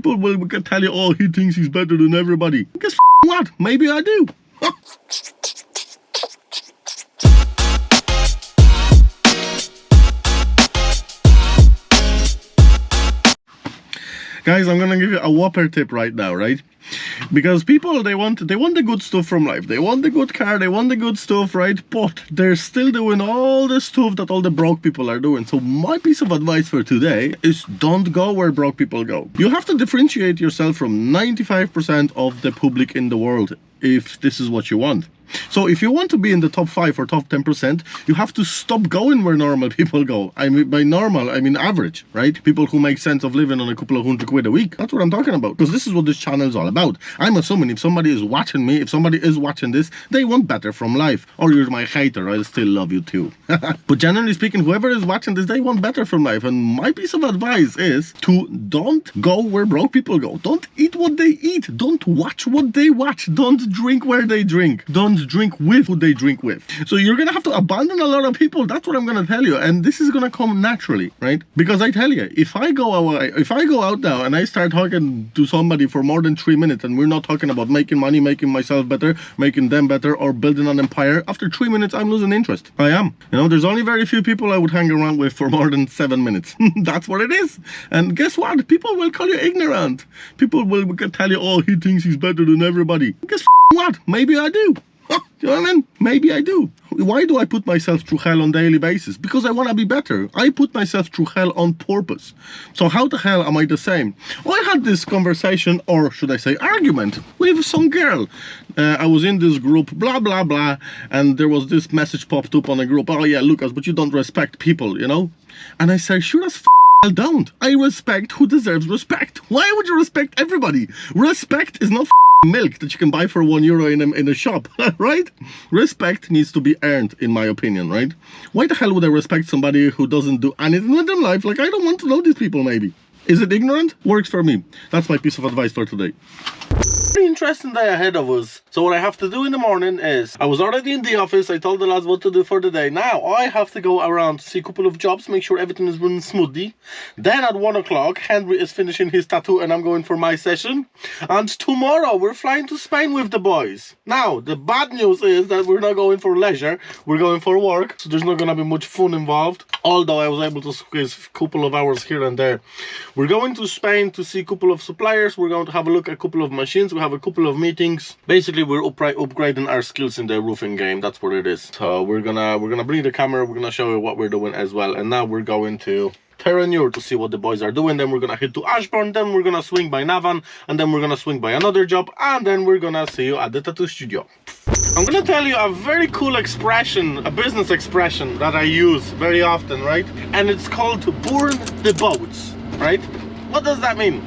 People will tell you, oh, he thinks he's better than everybody. Guess what? Maybe I do. Guys, I'm gonna give you a whopper tip right now, right? Because people, they want the good stuff from life. They want the good car, they want the good stuff, right? But they're still doing all the stuff that all the broke people are doing. So my piece of advice for today is don't go where broke people go. You have to differentiate yourself from 95% of the public in the world if this is what you want. So if you want to be in the top 5 or top 10%, you have to stop going where normal people go. I mean, by normal, I mean average, right? People who make sense of living on a couple of £100 a week. That's what I'm talking about. Because this is what this channel is all about. I'm assuming if somebody is watching me, if somebody is watching this, they want better from life. Or you're my hater, I'll still love you too. But generally speaking, whoever is watching this, they want better from life. And my piece of advice is to don't go where broke people go. Don't eat what they eat. Don't watch what they watch. Don't drink where they drink. Don't drink with who they drink with. So you're gonna have to abandon a lot of people. That's what I'm gonna tell you, and this is gonna come naturally, right? Because I tell you, if I go out now and I start talking to somebody for more than 3 minutes, and we're not talking about making money, making myself better, making them better, or building an empire, after 3 minutes I'm losing interest. I am. You know, there's only very few people I would hang around with for more than 7 minutes. That's what it is. And guess what? People will call you ignorant. People will tell you, oh, he thinks he's better than everybody. Guess what? Maybe I do. Do you know what I mean? Maybe I do. Why do I put myself through hell on a daily basis? Because I want to be better. I put myself through hell on purpose. So how the hell am I the same? Well, I had this conversation, or should I say argument, with some girl. I was in this group, blah, blah, blah, and there was this message popped up on a group. Oh yeah, Lucas, but you don't respect people, you know? And I said, sure as I don't. I respect who deserves respect. Why would you respect everybody? Respect is not milk that you can buy for €1 in a shop, right? Respect needs to be earned, in my opinion, right? Why the hell would I respect somebody who doesn't do anything with their life? Like, I don't want to know these people, maybe. Is it ignorant? Works for me. That's my piece of advice for today. Pretty interesting day ahead of us. So what I have to do in the morning is, I was already in the office, I told the lads what to do for the day. Now I have to go around to see a couple of jobs, make sure everything is running smoothly. Then at 1 o'clock, Henry is finishing his tattoo and I'm going for my session. And tomorrow we're flying to Spain with the boys. Now, the bad news is that we're not going for leisure, we're going for work. So there's not going to be much fun involved. Although I was able to squeeze a couple of hours here and there. We're going to Spain to see a couple of suppliers. We're going to have a look at a couple of machines. We have a couple of meetings. Basically, we're upgrading our skills in the roofing game. That's what it is. So we're gonna bring the camera. We're gonna show you what we're doing as well. And now we're going to Terenure to see what the boys are doing. Then we're gonna head to Ashbourne. Then we're gonna swing by Navan, and then we're gonna swing by another job, and then we're gonna see you at the tattoo studio. I'm gonna tell you a very cool expression, a business expression that I use very often, right? And it's called burn the boats, right? What does that mean?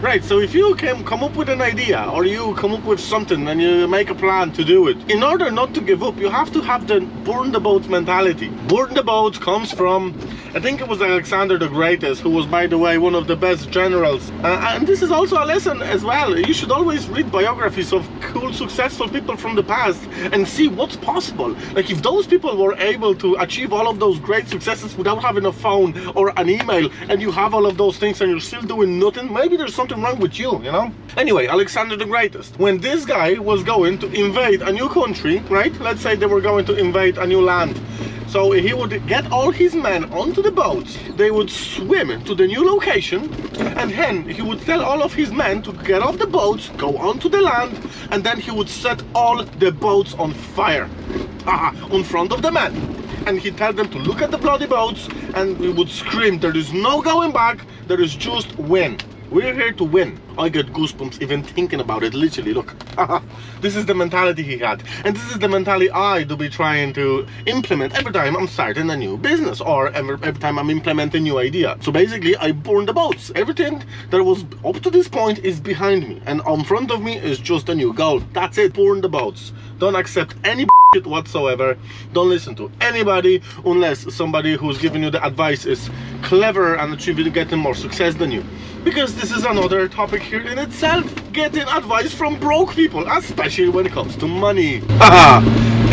Right, so if you can come up with an idea, or you come up with something and you make a plan to do it, in order not to give up, you have to have the burn the boats mentality. Burn the boats comes from, I think it was Alexander the Greatest, who was, by the way, one of the best generals. And this is also a lesson as well. You should always read biographies of cool, successful people from the past and see what's possible. Like, if those people were able to achieve all of those great successes without having a phone or an email, and you have all of those things and you're still doing nothing, maybe there's something wrong with you, you know? Anyway, Alexander the Greatest, when this guy was going to invade a new country, right? Let's say they were going to invade a new land. So he would get all his men onto the boats, they would swim to the new location, and then he would tell all of his men to get off the boats, go onto the land, and then he would set all the boats on fire in front of the men. And he'd tell them to look at the bloody boats, and we would scream, there is no going back, there is just win. We're here to win. I get goosebumps even thinking about it, literally, look. This is the mentality he had. And this is the mentality I do be trying to implement every time I'm starting a new business, or every time I'm implementing a new idea. So basically, I burn the boats. Everything that was up to this point is behind me, and in front of me is just a new goal. That's it, burn the boats. Don't accept any whatsoever. Don't listen to anybody unless somebody who's giving you the advice is clever and achieving getting more success than you. Because this is another topic here in itself, getting advice from broke people, especially when it comes to money.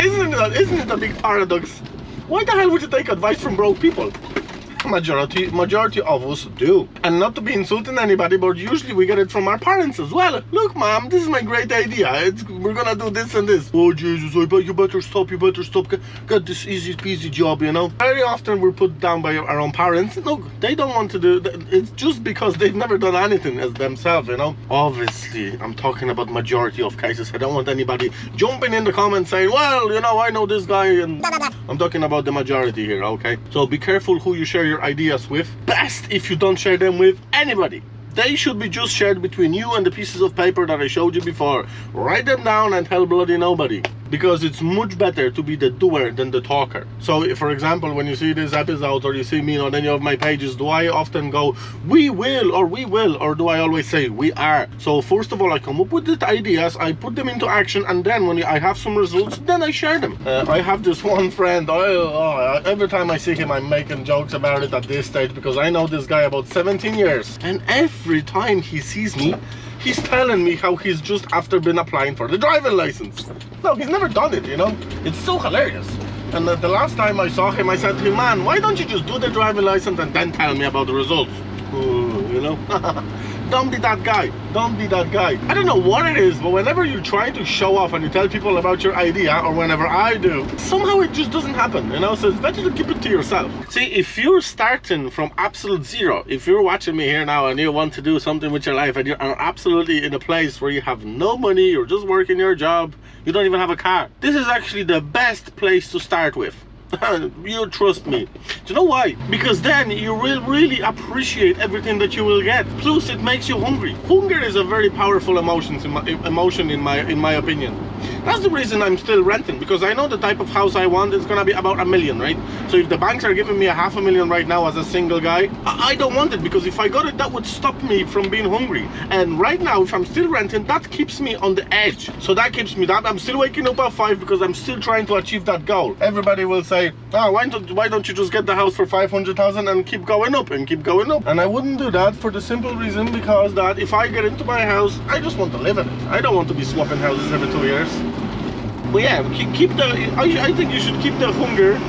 Isn't it a big paradox? Why the hell would you take advice from broke people? Majority of us do. And not to be insulting anybody, but usually we get it from our parents as well. Look, mom, this is my great idea. We're gonna do this and this. Oh Jesus, you better stop. Get this easy peasy job, you know. Very often we're put down by our own parents. Look, they don't want to do. It's just because they've never done anything as themselves, you know. Obviously, I'm talking about majority of cases. I don't want anybody jumping in the comments saying, well, you know, I know this guy, and I'm talking about the majority here, okay? So be careful who you share your ideas with. Best if you don't share them with anybody. They should be just shared between you and the pieces of paper that I showed you before. Write them down and tell bloody nobody. Because it's much better to be the doer than the talker. So if, for example, when you see this episode or you see me on any of my pages, do I often go, we will, or do I always say, we are? So first of all, I come up with the ideas, I put them into action, and then when I have some results, then I share them. I have this one friend, every time I see him, I'm making jokes about it at this stage, because I know this guy about 17 years. And every time he sees me, he's telling me how he's just after been applying for the driving license. No, he's never done it, you know. It's so hilarious. And the last time I saw him, I said to him, man, why don't you just do the driving license and then tell me about the results? You know. Don't be that guy. Don't be that guy. I don't know what it is, but whenever you try to show off and you tell people about your idea, or whenever I do, somehow it just doesn't happen, you know? So it's better to keep it to yourself. See, if you're starting from absolute zero, if you're watching me here now and you want to do something with your life and you're absolutely in a place where you have no money, you're just working your job, you don't even have a car, this is actually the best place to start with. You trust me. Do you know why? Because then you will really appreciate everything that you will get. Plus, it makes you hungry. Hunger is a very powerful emotion in my opinion. That's the reason I'm still renting, because I know the type of house I want is gonna be about $1 million, right? So if the banks are giving me $500,000 right now as a single guy, I don't want it, because if I got it, that would stop me from being hungry. And right now, if I'm still renting, that keeps me on the edge. So that keeps me that I'm still waking up at 5 because I'm still trying to achieve that goal. Everybody will say, oh, why don't you just get the house for 500,000 and keep going up and keep going up? And I wouldn't do that for the simple reason because that if I get into my house, I just want to live in it. I don't want to be swapping houses every 2 years. But yeah, I think you should keep the hunger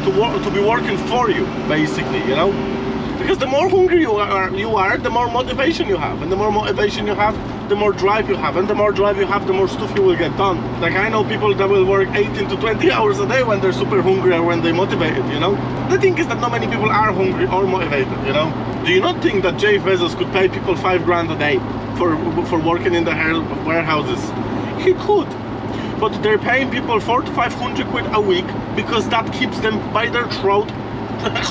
to be working for you, basically, you know? Because the more hungry you are, the more motivation you have. And the more motivation you have, the more drive you have. And the more drive you have, the more stuff you will get done. Like, I know people that will work 18 to 20 hours a day when they're super hungry or when they're motivated, you know? The thing is that not many people are hungry or motivated, you know? Do you not think that Jeff Bezos could pay people $5,000 a day for working in the warehouses? He could. But they're paying people 400 to 500 quid a week because that keeps them by their throat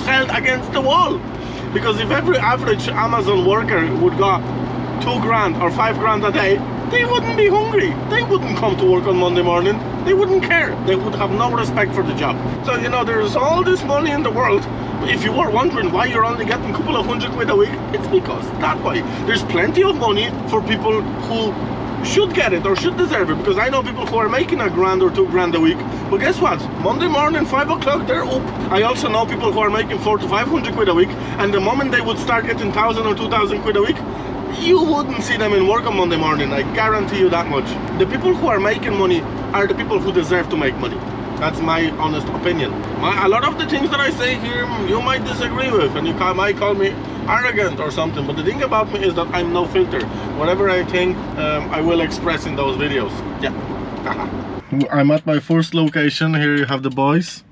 held against the wall. Because if every average Amazon worker would go $2,000 or $5,000 a day, they wouldn't be hungry. They wouldn't come to work on Monday morning. They wouldn't care. They would have no respect for the job. So, you know, there's all this money in the world. If you were wondering why you're only getting a couple of hundred quid a week, it's because that way. There's plenty of money for people who should get it or should deserve it, because I know people who are making $1,000 or $2,000 a week, but guess what, Monday morning 5 o'clock they're up. I also know people who are making 400 to 500 quid a week, and the moment they would start getting 1,000 or 2,000 quid a week, you wouldn't see them in work on Monday morning. I guarantee you that much. The people who are making money are the people who deserve to make money. That's my honest opinion. A lot of the things that I say here you might disagree with, and you might call me arrogant or something, but the thing about me is that I'm no filter. Whatever I think, I will express in those videos. Yeah. I'm at my first location. Here you have the boys.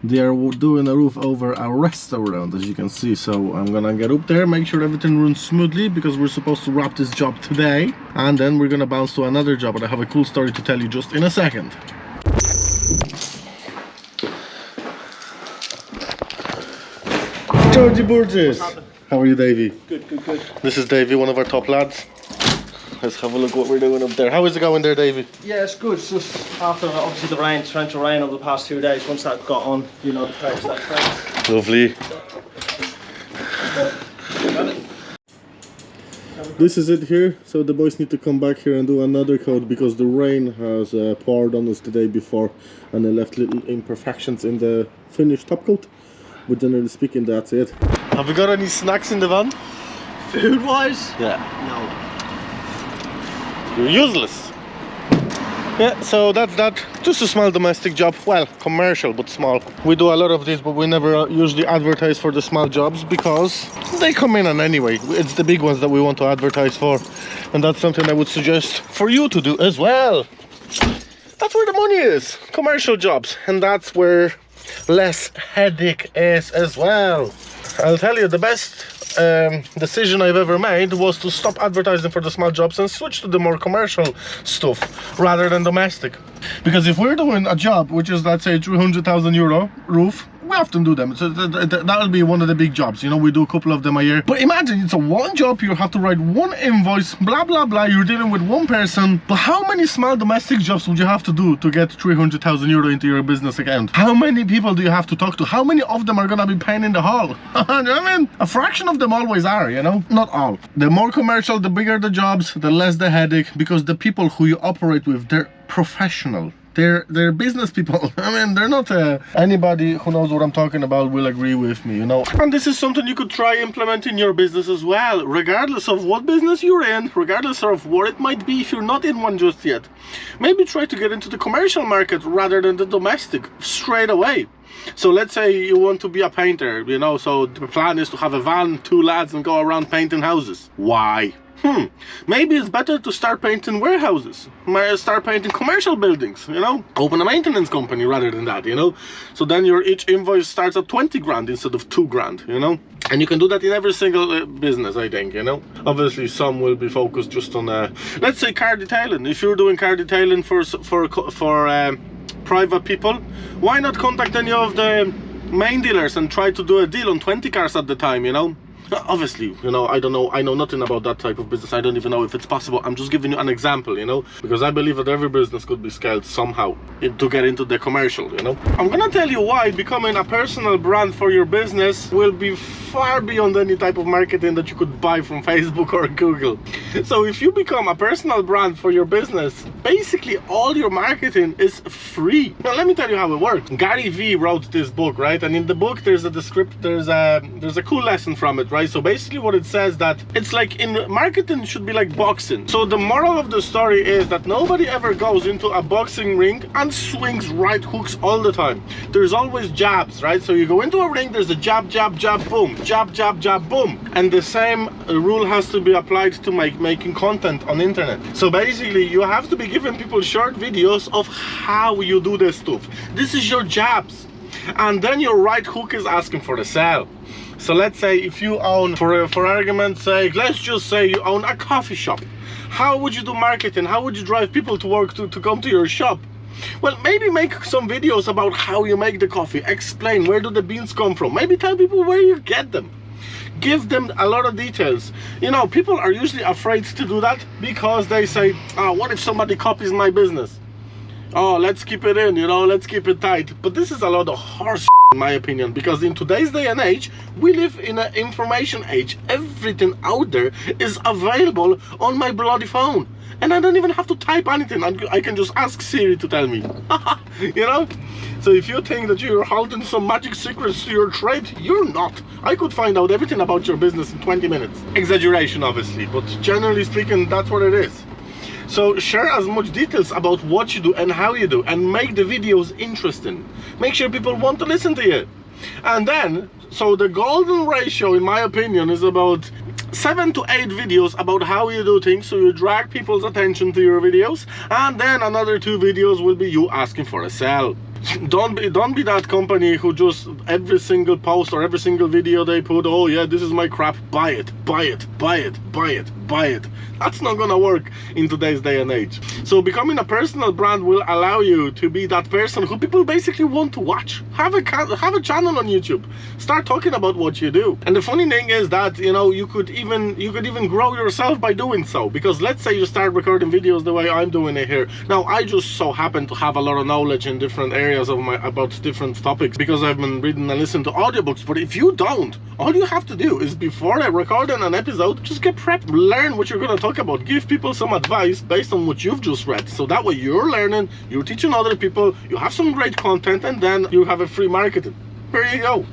They are doing a roof over a restaurant, as you can see. So I'm gonna get up there, make sure everything runs smoothly, because we're supposed to wrap this job today, and then we're gonna bounce to another job. And I have a cool story to tell you just in a second. Georgie Burgess! How are you, Davey? Good, good, good. This is Davey, one of our top lads. Let's have a look what we're doing up there. How is it going there, Davey? Yeah, it's good. It's just after, obviously, the rain, torrential rain over the past 2 days. Once that got on, you know the place, that place. Lovely. This is it here. So the boys need to come back here and do another coat, because the rain has poured on us the day before and they left little imperfections in the finished top coat. But generally speaking, that's it. Have you got any snacks in the van? Food-wise? Yeah. No. You're useless. Yeah, so that's that. Just a small domestic job. Well, commercial, but small. We do a lot of this, but we never usually advertise for the small jobs because they come in, and anyway, it's the big ones that we want to advertise for. And that's something I would suggest for you to do as well. That's where the money is. Commercial jobs. And that's where less headache is as well. I'll tell you, the best decision I've ever made was to stop advertising for the small jobs and switch to the more commercial stuff rather than domestic. Because if we're doing a job which is, let's say, €300,000 roof, we often do them. So that'll be one of the big jobs, you know. We do a couple of them a year. But imagine it's a one job, you have to write one invoice, blah blah blah, you're dealing with one person. But how many small domestic jobs would you have to do to get €300,000 into your business account? How many people do you have to talk to? How many of them are gonna be paying in the hall? I mean, a fraction of them always are, you know, not all. The more commercial, the bigger the jobs, the less the headache, because the people who you operate with, they're professional. They're business people. I mean, they're not anybody who knows what I'm talking about will agree with me, you know. And this is something you could try implement in your business as well, regardless of what business you're in, regardless of what it might be if you're not in one just yet. Maybe try to get into the commercial market rather than the domestic straight away. So let's say you want to be a painter, you know, so the plan is to have a van, 2 lads, and go around painting houses. Why? Maybe it's better to start painting warehouses, start painting commercial buildings, you know, open a maintenance company rather than that, you know. So then your each invoice starts at 20 grand instead of 2 grand, you know. And you can do that in every single business, I think, you know. Obviously some will be focused just on let's say car detailing. If you're doing car detailing for private people, why not contact any of the main dealers and try to do a deal on 20 cars at the time, you know. Obviously, you know, I know nothing about that type of business. I don't even know if it's possible. I'm just giving you an example, you know, because I believe that every business could be scaled somehow to get into the commercial, you know. I'm gonna tell you why becoming a personal brand for your business will be far beyond any type of marketing that you could buy from Facebook or Google. So if you become a personal brand for your business, basically all your marketing is free. Now let me tell you how it works. Gary Vee wrote this book, right? And in the book there's a cool lesson from it, right? So basically what it says that it's like in marketing it should be like boxing. So the moral of the story is that nobody ever goes into a boxing ring and swings right hooks all the time. There's always jabs, right? So you go into a ring, there's a jab, jab, jab, boom, jab, jab, jab, boom. And the same rule has to be applied to making content on internet. So basically you have to be giving people short videos of how you do this stuff. This is your jabs. And then your right hook is asking for the sale. So let's say if you own, for argument's sake, let's just say you own a coffee shop. How would you do marketing? How would you drive people to work to come to your shop? Well, maybe make some videos about how you make the coffee. Explain where do the beans come from. Maybe tell people where you get them. Give them a lot of details. You know, people are usually afraid to do that because they say, oh, what if somebody copies my business? Oh, let's keep it in, you know, let's keep it tight. But this is a lot of horse, in my opinion, because in today's day and age, we live in an information age. Everything out there is available on my bloody phone. And I don't even have to type anything. I can just ask Siri to tell me. You know? So if you think that you're holding some magic secrets to your trade, you're not. I could find out everything about your business in 20 minutes. Exaggeration, obviously, but generally speaking, that's what it is. So share as much details about what you do and how you do, and make the videos interesting. Make sure people want to listen to you. And then, so the golden ratio, in my opinion, is about 7 to 8 videos about how you do things, so you drag people's attention to your videos, and then another 2 videos will be you asking for a sale. Don't be that company who just every single post or every single video they put, oh yeah, this is my crap, buy it, buy it, buy it, buy it, buy it. That's not gonna work in today's day and age. So becoming a personal brand will allow you to be that person who people basically want to watch. Have a channel on YouTube. Start talking about what you do. And the funny thing is that, you know, you could even grow yourself by doing so. Because let's say you start recording videos the way I'm doing it here. Now I just so happen to have a lot of knowledge in different areas of about different topics because I've been reading and listening to audiobooks. But if you don't, all you have to do is before recording an episode, just get prepped, learn what you're gonna talk about, give people some advice based on what you've just read, so that way you're learning, you're teaching other people, you have some great content, and then you have a free marketing. there you go.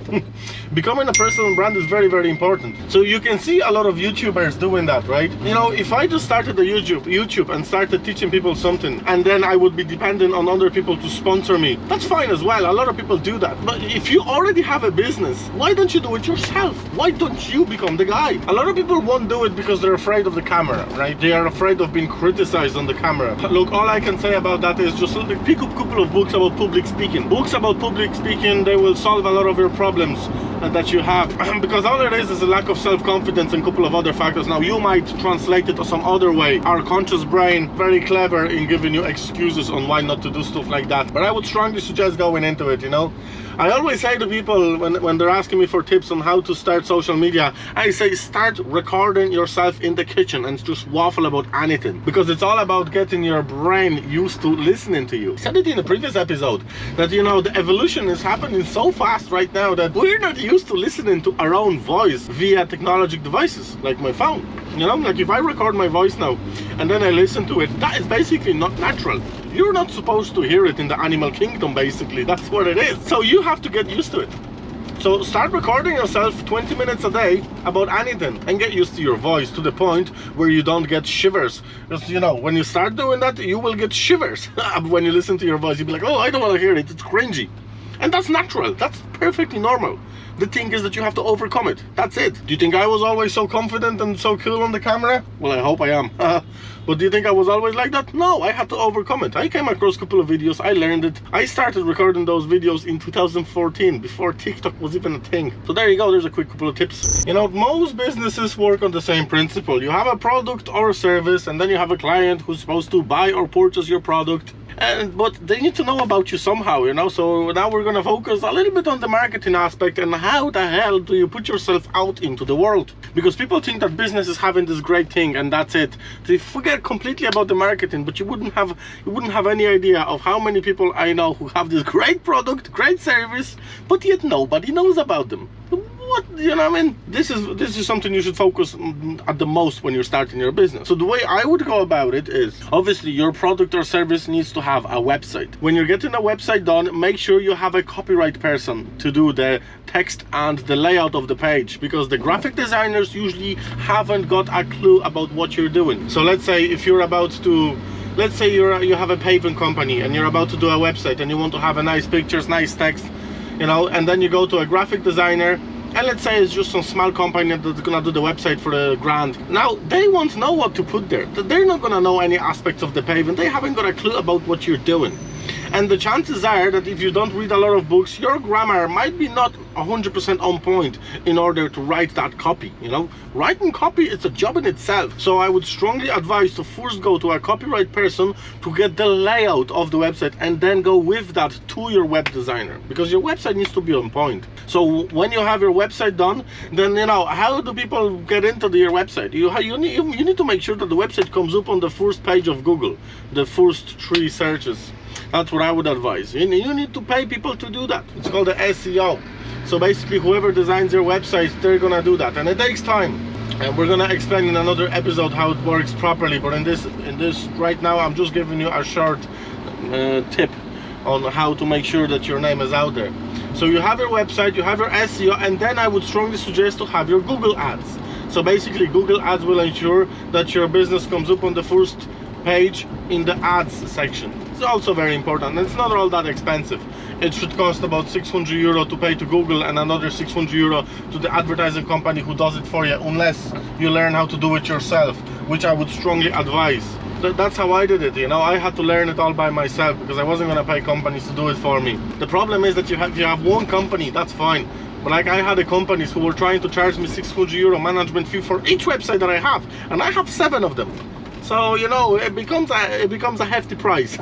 Becoming a personal brand is very, very important. So you can see a lot of YouTubers doing that, right? You know, if I just started a YouTube and started teaching people something, and then I would be dependent on other people to sponsor me, that's fine as well. A lot of people do that. But if you already have a business, why don't you do it yourself? Why don't you become the guy? A lot of people won't do it because they're afraid of the camera, right? They are afraid of being criticized on the camera. Look, all I can say about that is just pick up a couple of books about public speaking. Books about public speaking, they will solve a lot of your problems that you have, because all it is a lack of self-confidence and a couple of other factors. Now you might translate it to some other way. Our conscious brain very clever in giving you excuses on why not to do stuff like that, but I would strongly suggest going into it, you know. I always say to people when they're asking me for tips on how to start social media, I say start recording yourself in the kitchen and just waffle about anything, because it's all about getting your brain used to listening to you. I said it in the previous episode that, you know, the evolution is happening so fast right now that we're not used to listening to our own voice via technological devices like my phone. You know, like if I record my voice now and then I listen to it, that is basically not natural. You're not supposed to hear it in the animal kingdom, basically. That's what it is. So you have to get used to it. So start recording yourself 20 minutes a day about anything and get used to your voice to the point where you don't get shivers. Because, you know, when you start doing that, you will get shivers. When you listen to your voice, you'll be like, oh, I don't want to hear it. It's cringy. And that's natural. That's perfectly normal. The thing is that you have to overcome it. That's it. Do you think I was always so confident and so cool on the camera? Well, I hope I am. But do you think I was always like that? No, I had to overcome it. I came across a couple of videos, I learned it. I started recording those videos in 2014, before TikTok was even a thing. So there you go, there's a quick couple of tips. You know, most businesses work on the same principle. You have a product or a service, and then you have a client who's supposed to buy or purchase your product. But they need to know about you somehow, you know. So now we're going to focus a little bit on the marketing aspect and how the hell do you put yourself out into the world, because people think that business is having this great thing and that's it. They forget completely about the marketing, but you wouldn't have any idea of how many people I know who have this great product, great service, but yet nobody knows about them. What, you know what I mean? This is something you should focus at the most when you're starting your business. So the way I would go about it is, obviously your product or service needs to have a website. When you're getting a website done, make sure you have a copyright person to do the text and the layout of the page, because the graphic designers usually haven't got a clue about what you're doing. So let's say if you're about to, let's say you have a paving company and you're about to do a website and you want to have a nice pictures, nice text, you know, and then you go to a graphic designer, and let's say it's just some small company that's gonna do the website for $1,000. Now they won't know what to put there. They're not gonna know any aspects of the paving. They haven't got a clue about what you're doing. And the chances are that if you don't read a lot of books, your grammar might be not 100% on point in order to write that copy, you know. Writing copy, it's a job in itself. So I would strongly advise to first go to a copyright person to get the layout of the website, and then go with that to your web designer, because your website needs to be on point. So when you have your website done, then, you know, how do people get into your website? You need to make sure that the website comes up on the first page of Google, the first 3 searches. That's what I would advise. You need to pay people to do that. It's called the SEO. So basically whoever designs your website, they're gonna do that, and it takes time. And we're gonna explain in another episode how it works properly, but in this right now I'm just giving you a short tip on how to make sure that your name is out there. So you have your website, you have your SEO, and then I would strongly suggest to have your Google ads. So basically Google ads will ensure that your business comes up on the first page in the ads section. It's also very important, and it's not all that expensive. It should cost about €600 to pay to Google, and another €600 to the advertising company who does it for you, unless you learn how to do it yourself, which I would strongly advise. That's how I did it, you know. I had to learn it all by myself because I wasn't going to pay companies to do it for me. The problem is that if you have one company, that's fine. But like I had companies who were trying to charge me €600 management fee for each website that I have, and I have 7 of them. So, you know, it becomes a hefty price.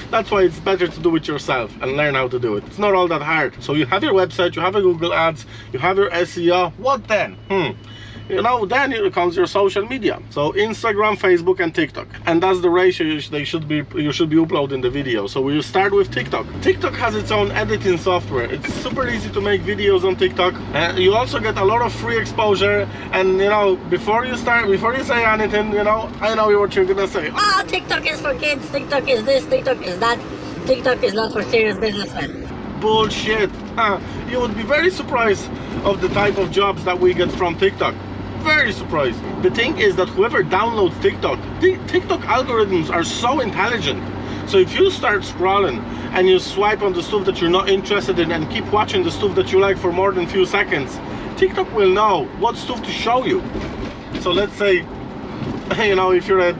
That's why it's better to do it yourself and learn how to do it. It's not all that hard. So you have your website, you have a Google ads, you have your SEO. What then? You know, then it comes your social media. So Instagram, Facebook, and TikTok. And that's the ratio you should be uploading the video. So we'll start with TikTok. TikTok has its own editing software. It's super easy to make videos on TikTok. You also get a lot of free exposure. And, you know, before you say anything, you know, I know what you're gonna say. Oh, TikTok is for kids, TikTok is this, TikTok is that, TikTok is not for serious businessmen. Bullshit. You would be very surprised of the type of jobs that we get from TikTok. Very surprised. The thing is that whoever downloads TikTok, the TikTok algorithms are so intelligent. So if you start scrolling and you swipe on the stuff that you're not interested in and keep watching the stuff that you like for more than a few seconds, TikTok will know what stuff to show you. So let's say, you know, if you're a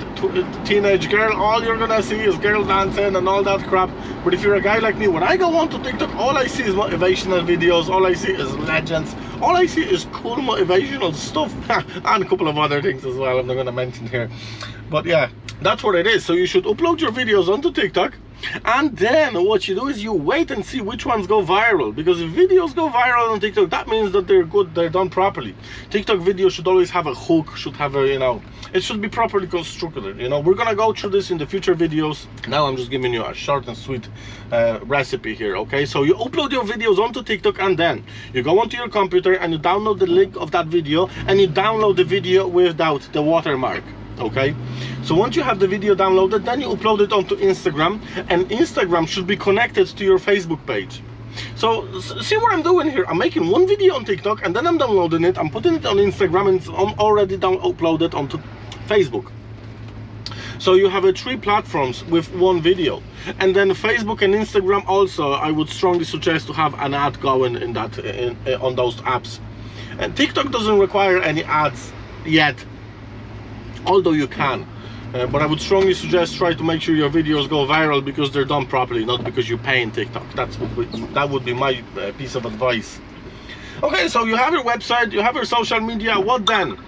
teenage girl, all you're gonna see is girl dancing and all that crap. But if you're a guy like me, when I go onto TikTok, all I see is motivational videos, all I see is legends, all I see is cool motivational stuff. And a couple of other things as well I'm not gonna mention here. But yeah, that's what it is. So you should upload your videos onto TikTok, and then what you do is you wait and see which ones go viral. Because if videos go viral on TikTok, that means that they're good, they're done properly. TikTok videos should always have a hook, should have a, you know, it should be properly constructed. You know, we're gonna go through this in the future videos. Now I'm just giving you a short and sweet recipe here, okay? So you upload your videos onto TikTok, and then you go onto your computer and you download the link of that video, and you download the video without the watermark. Okay, so once you have the video downloaded, then you upload it onto Instagram, and Instagram should be connected to your Facebook page. So see what I'm doing here. I'm making one video on TikTok, and then I'm downloading it, I'm putting it on Instagram, and it's already uploaded onto Facebook. So you have 3 platforms with one video. And then Facebook and Instagram also, I would strongly suggest to have an ad going in that on those apps. And TikTok doesn't require any ads yet, although you can, but I would strongly suggest try to make sure your videos go viral because they're done properly, not because you pay in TikTok. That would be my piece of advice. Okay, so you have your website, you have your social media. What then?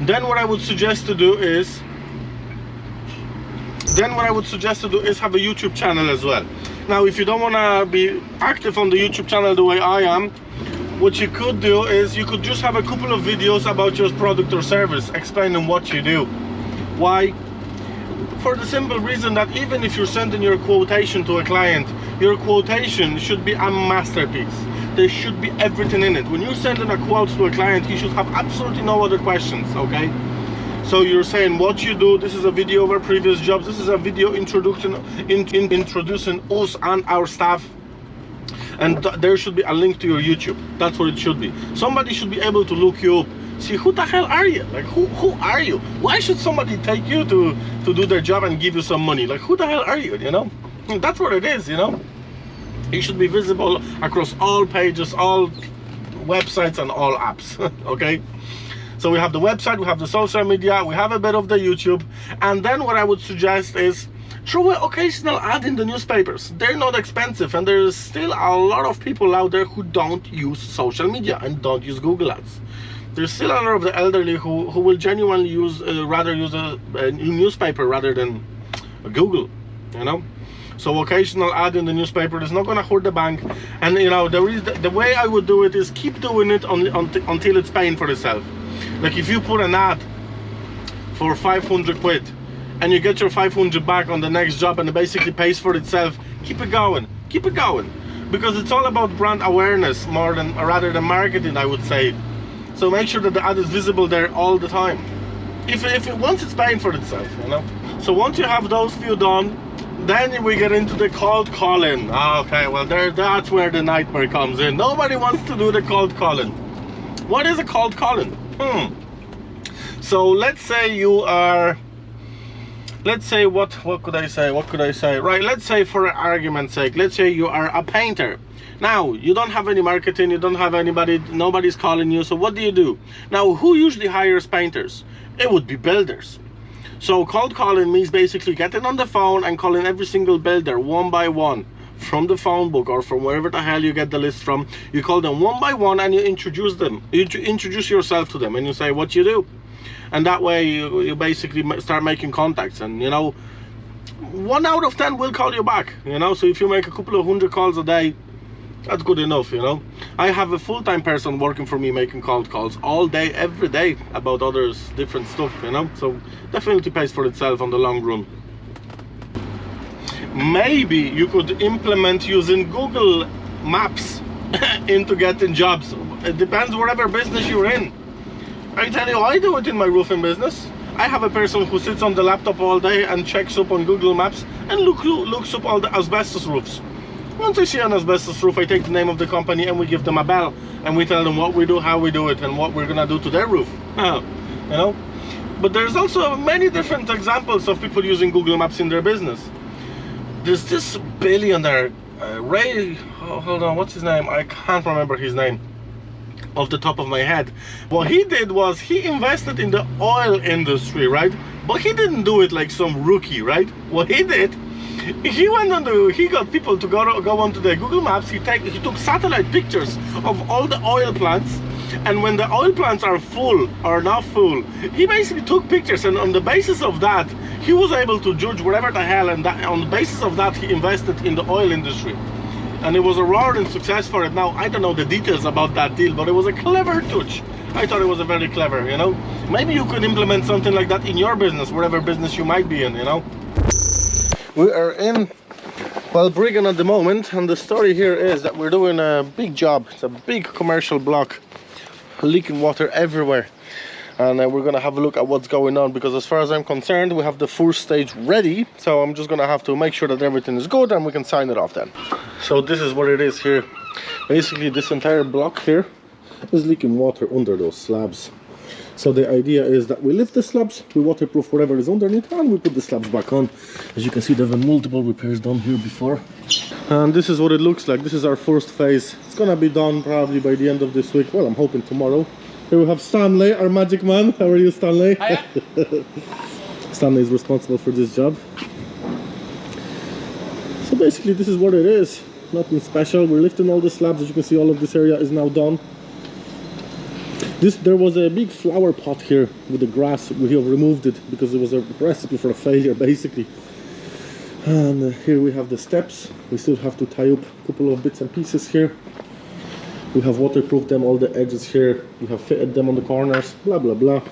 Then what I would suggest to do is have a YouTube channel as well. Now, if you don't want to be active on the YouTube channel the way I am, what you could do is you could just have a couple of videos about your product or service, explaining what you do. Why? For the simple reason that even if you're sending your quotation to a client, your quotation should be a masterpiece. There should be everything in it. When you're sending a quote to a client, you should have absolutely no other questions, okay? So you're saying what you do. This is a video of our previous jobs. This is a video introducing us and our staff. And there should be a link to your YouTube. That's what it should be. Somebody should be able to look you up, see who the hell are you? Like who are you? Why should somebody take you to do their job and give you some money? Like who the hell are you? You know, that's what it is. You know, you should be visible across all pages, all websites, and all apps. Okay. So we have the website, we have the social media, we have a bit of the YouTube, and then what I would suggest is throw an occasional ad in the newspapers. They're not expensive, and there's still a lot of people out there who don't use social media and don't use Google Ads. There's still a lot of the elderly who will genuinely rather use a newspaper rather than Google, you know. So occasional ad in the newspaper is not going to hurt the bank. And you know, the way I would do it is keep doing it until it's paying for itself. Like if you put an ad for 500 quid and you get your 500 back on the next job and it basically pays for itself, keep it going, because it's all about brand awareness rather than marketing, I would say. So make sure that the ad is visible there all the time, once it's paying for itself, you know. So once you have those few done, then we get into the cold calling. Okay, well that's where the nightmare comes in. Nobody wants to do the cold calling. What is a cold calling? So let's say you are, what could I say? Right, let's say for argument's sake, let's say you are a painter. Now, you don't have any marketing, you don't have anybody, nobody's calling you, so what do? Now, who usually hires painters? It would be builders. So cold calling means basically getting on the phone and calling every single builder one by one from the phone book or from wherever the hell you get the list from. You call them one by one and you introduce them. You introduce yourself to them and you say what you do. And that way you basically start making contacts, and you know, 1 out of 10 will call you back, you know. So if you make a couple of 100 calls a day, that's good enough, you know. I have a full-time person working for me making cold calls all day, every day, about others, different stuff, you know. So definitely pays for itself on the long run. Maybe you could implement using Google Maps into getting jobs. It depends whatever business you're in. I tell you, I do it in my roofing business. I have a person who sits on the laptop all day and checks up on Google Maps and looks up all the asbestos roofs. Once I see an asbestos roof, I take the name of the company and we give them a bell and we tell them what we do, how we do it, and what we're gonna do to their roof. You know. But there's also many different examples of people using Google Maps in their business. There's this billionaire, Ray, hold on, what's his name? I can't remember his name off the top of my head. What he did was he invested in the oil industry, right? But he didn't do it like some rookie, right? What he did, he got people to go onto the Google Maps. He took satellite pictures of all the oil plants, and when the oil plants are full or not full, he basically took pictures, and on the basis of that, he was able to judge whatever the hell, and on the basis of that, he invested in the oil industry. And it was a roaring success for it. Now, I don't know the details about that deal, but it was a clever touch. I thought it was a very clever, you know. Maybe you could implement something like that in your business, whatever business you might be in, you know. We are in, well, Briggan at the moment, and the story here is that we're doing a big job. It's a big commercial block, leaking water everywhere. And we're gonna have a look at what's going on, because as far as I'm concerned, we have the first stage ready. So I'm just gonna have to make sure that everything is good and we can sign it off then. So this is what it is here. Basically, this entire block here is leaking water under those slabs. So the idea is that we lift the slabs, we waterproof whatever is underneath, and we put the slabs back on. As you can see, there have been multiple repairs done here before. And this is what it looks like. This is our first phase. It's gonna be done probably by the end of this week. Well, I'm hoping tomorrow. Here we have Stanley, our magic man. How are you, Stanley? Hiya. Stanley is responsible for this job. So basically, this is what it is. Nothing special. We're lifting all the slabs. As you can see, all of this area is now done. There was a big flower pot here with the grass. We have removed it because it was a recipe for a failure, basically. And here we have the steps. We still have to tie up a couple of bits and pieces here. We have waterproofed them, all the edges here. We have fitted them on the corners, blah blah blah.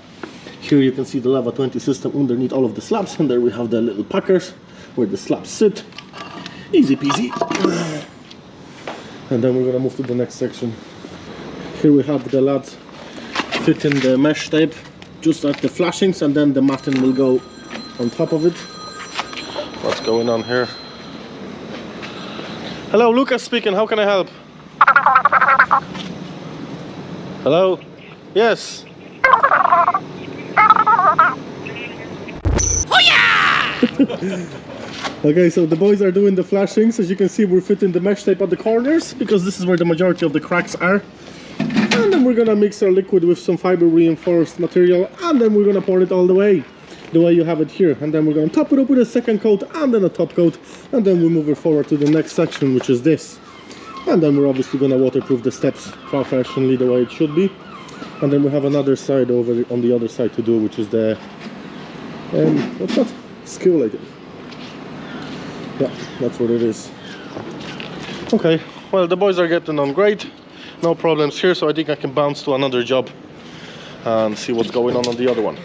Here you can see the Lava 20 system underneath all of the slabs, and there we have the little packers where the slabs sit. Easy peasy. And then we're gonna move to the next section. Here we have the lads fitting the mesh tape just at the flashings, and then the matting will go on top of it. What's going on here? Hello, Lucas speaking. How can I help? Hello? Yes. Oh yeah! Okay, so the boys are doing the flashings. As you can see, we're fitting the mesh tape at the corners because this is where the majority of the cracks are. And then we're gonna mix our liquid with some fiber reinforced material, and then we're gonna pour it all the way you have it here. And then we're gonna top it up with a second coat and then a top coat, and then we move it forward to the next section, which is this. And then we're obviously gonna waterproof the steps professionally the way it should be. And then we have another side over on the other side to do, which is the what's that? Skill, I think. Yeah, that's what it is. Okay, well, the boys are getting on great. No problems here, so I think I can bounce to another job and see what's going on the other one.